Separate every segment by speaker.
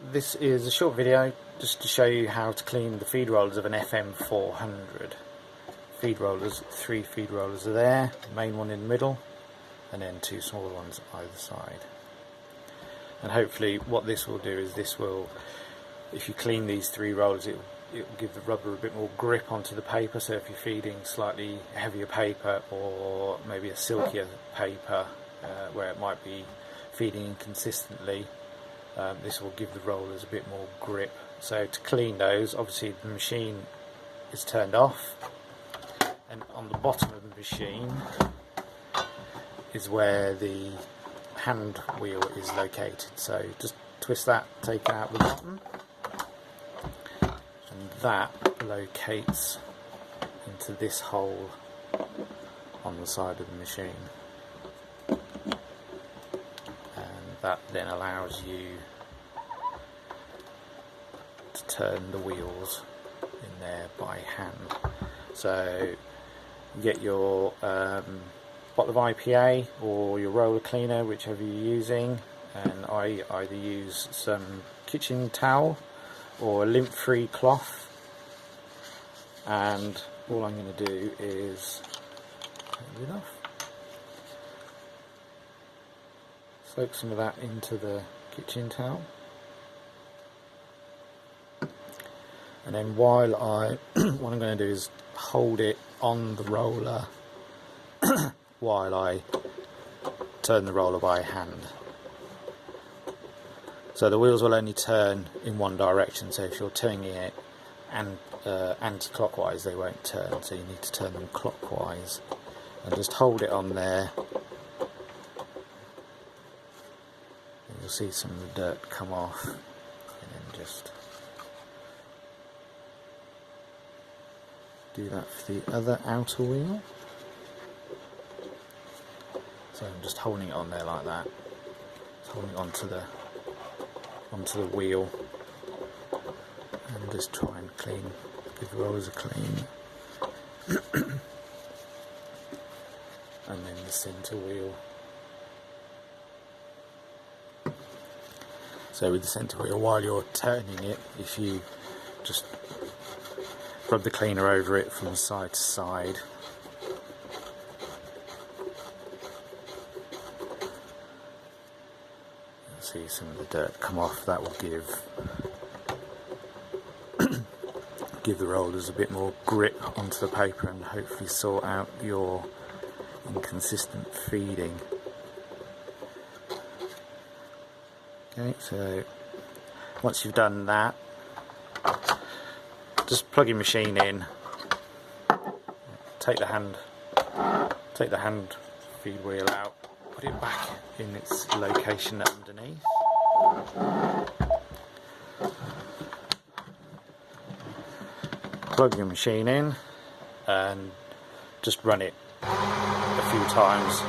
Speaker 1: This is a short video just to show you how to clean the feed rollers of an FM400. Feed rollers, 3 feed rollers are there, the main one in the middle and then 2 smaller ones either side. And hopefully what this will do is this will, if you clean these 3 rollers, it will give the rubber a bit more grip onto the paper, so if you're feeding slightly heavier paper or maybe a silkier paper where it might be feeding inconsistently, this will give the rollers a bit more grip. So to clean those, obviously the machine is turned off, and on the bottom of the machine is where the hand wheel is located. So just twist that, take out the bottom, and that locates into this hole on the side of the machine, and that then allows you to turn the wheels in there by hand. So you get your bottle of IPA or your roller cleaner, whichever you're using, and I either use some kitchen towel or a lint-free cloth, and all I'm going to do is take it off, soak some of that into the kitchen towel, and then what I'm going to do is hold it on the roller while I turn the roller by hand. So the wheels will only turn in one direction, so if you're turning it anti-clockwise they won't turn, so you need to turn them clockwise, and just hold it on there. And you'll see some of the dirt come off, and then just do that for the other outer wheel. So I'm just holding it on there like that, just holding it onto the wheel, and just try and give the rollers a clean. And then the centre wheel. So with the centre wheel, while you're turning it, if you just rub the cleaner over it from side to side, you'll see some of the dirt come off. That will give the rollers a bit more grip onto the paper and hopefully sort out your inconsistent feeding. Okay, so once you've done that, just plug your machine in, take the hand feed wheel out, put it back in its location underneath, plug your machine in and just run it a few times,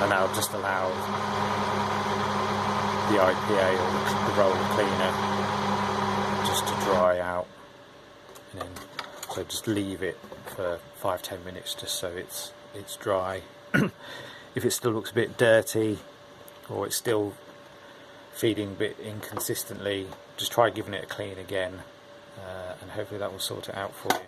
Speaker 1: and that'll just allow the IPA or the roller cleaner just to dry out. And then, so just leave it for 5-10 minutes just so it's dry. If it still looks a bit dirty or it's still feeding a bit inconsistently, just try giving it a clean again, and hopefully that will sort it out for you.